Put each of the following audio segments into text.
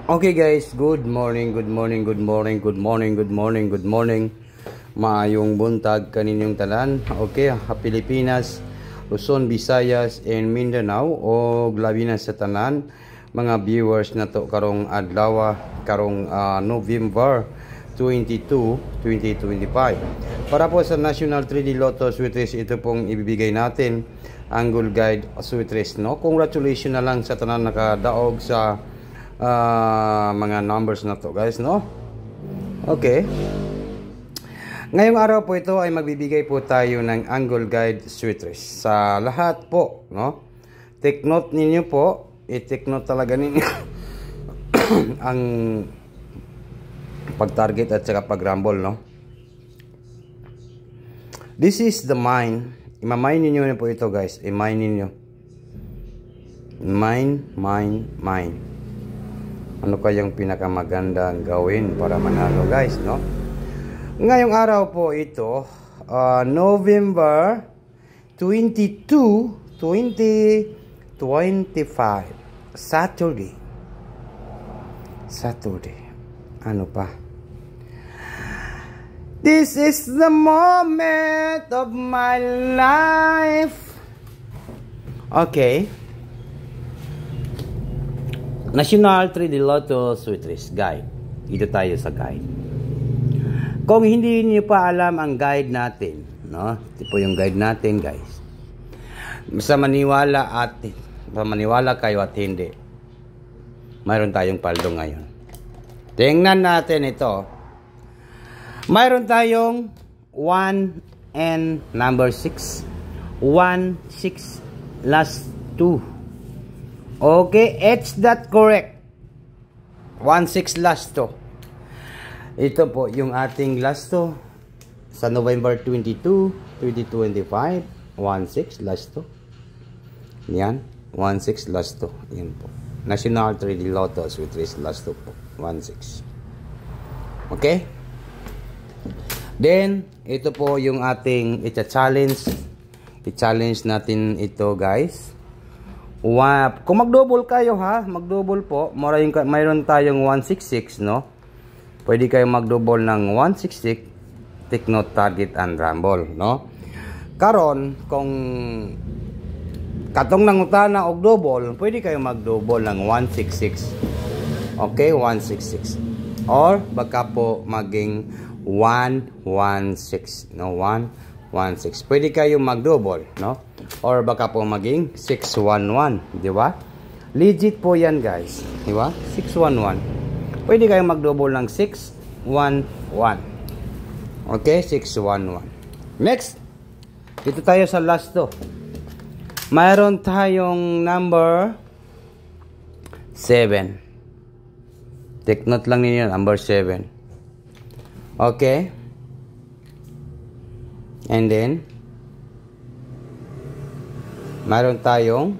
Okay guys, good morning. Maayong buntag kaninyong tanan. Okay, Pilipinas, Luzon, Visayas, and Mindanao o labi na sa tanan mga viewers na to karong adlaw karong November 22, 2025. Para po sa National 3D Lotto Sweet Race, ito pong ibibigay natin Angle Guide Sweet Race, no? Congratulations na lang sa tanan nakadaog sa mga numbers na to guys, no? Okay, ngayong araw po ito ay magbibigay po tayo ng Angle Guide Sweet Race sa lahat po, no? Take note ninyo po, i-take note talaga ninyo ang pag-target at saka pag-rumble, no? This is the mine. Ima-mine ninyo na po ito guys, i-mine ninyo. Mine. Ano kayang pinakamagandang gawin para manalo guys, no? Ngayong araw po ito, November 22, 2025, Saturday. Ano pa? This is the moment of my life. Okay. National 3D Lotto Sweet Race Guide. Ito tayo sa guide. Kung hindi niyo pa alam ang guide natin, no? Ito po yung guide natin, guys. Sa maniwala kayo at hindi, mayroon tayong paldo ngayon. Tingnan natin ito. Mayroon tayong 1 and number 6. 1, 6, last 2. Okay, it's that correct. 1-6 last to. Ito po yung ating last to sa November 22, 2025. 1-6 last to. Yan, 1-6 last to. Yan po. National 3D Lotto Sweet Race last to po. 1-6. Okay? Then, ito po yung ating challenge. I-challenge natin ito guys. Kung mag-double kayo ha, mag-double po, mayroon tayong 166, no? Pwede kayong mag-double ng 166, take note, target, and rumble, no? Karon, kung katong nangutana og double, pwede kayong mag-double ng 166. Okay, 166. Or, baka po maging 116, no? 116. Pwede kayong mag-double, no? Or baka po maging 611, di ba? Legit po yan guys, di ba? 611. Pwede kayong mag-double ng 611. Okay, 611. Next, dito tayo sa last to. Mayroon tayong number 7. Take note lang ninyo, number 7. Okay. And then mayroon tayong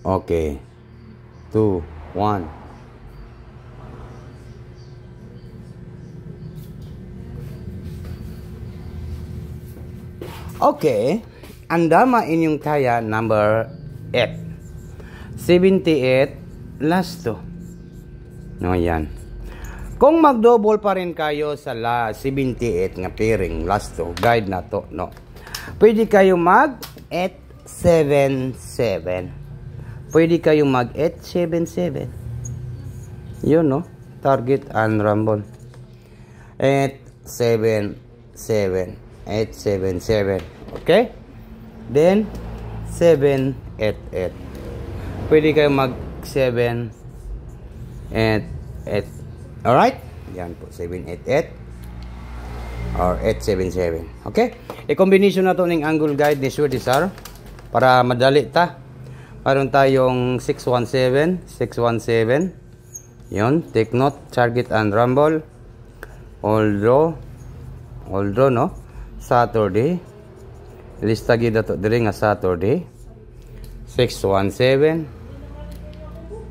okay, 2, 1. Okay, andama inyong kaya number 8. 78 last to. No, yan. Kung mag-double pa rin kayo sa 78 nga pairing last to, guide na to, no? Pwede kayo mag-877. Pwede kayo mag-877. Yun, no? Target and rumble. 877. 877. Okay? Then, 788. Pwede kayo mag-7 8. Alright? Yan po, 788 or 877. Okay? I-combination na to ng angle guide ni Sweet Race para madali ta. Mayroon tayong 617. Yun, take note, target and rumble. All draw, no? Saturday. Lista gid to diri nga Saturday. 617.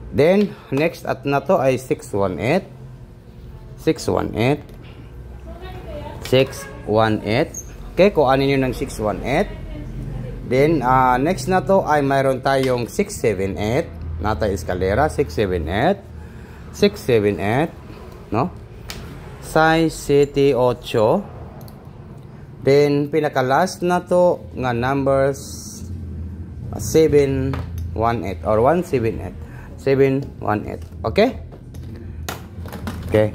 Then, next at na to ay 618. 618. 618. Okay, kuhanin nyo ng 618. Then, next na to ay mayroon tayong 678. Nata eskalera, 678. 678. No? Size City 8. Then, pinaka-last na to nga numbers 718 or 178. 718. Okay? Okay.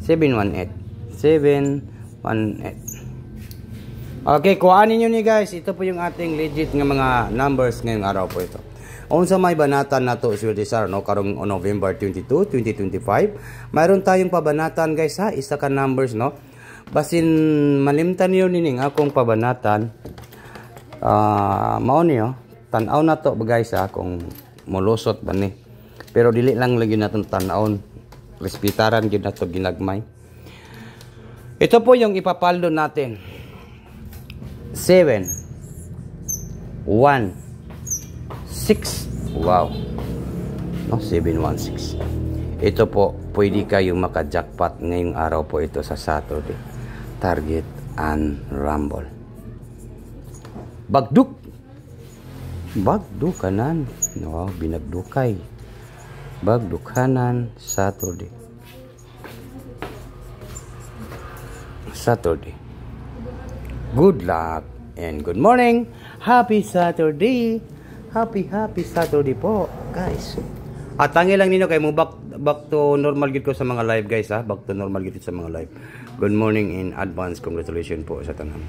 718. 718. Okay, kuhanin nyo ni guys. Ito po yung ating legit nga mga numbers ngayong araw po ito. Unsa may banatan na to Sweltisar, no? Karong November 22, 2025. Mayroon tayong pabanatan guys ha. Isa ka numbers, no? Basin malimtan nyo nining akong pabanatan. Mao niyo. Tanaw na to guys ha. Kung mulusot ba ni. Pero dili lang lagi natin tanawon. Respetaran yun na to ginagmay. Ito po yung ipapaldo natin. 7 1 6. Wow. No, 716. Ito po, pwede kayong maka-jackpot ngayong araw po ito sa Saturday. Target and Rumble. Bagduk. Bagdukanan. Wow, binagdukay. Bagdukanan Saturday. Saturday. Good luck and good morning. Happy Saturday. Happy Saturday po, guys. At tangi lang nino kay mo back to normal gid ko sa mga live guys ha. Back to normal gid sa mga live. Good morning in advance. Congratulations po sa tanan.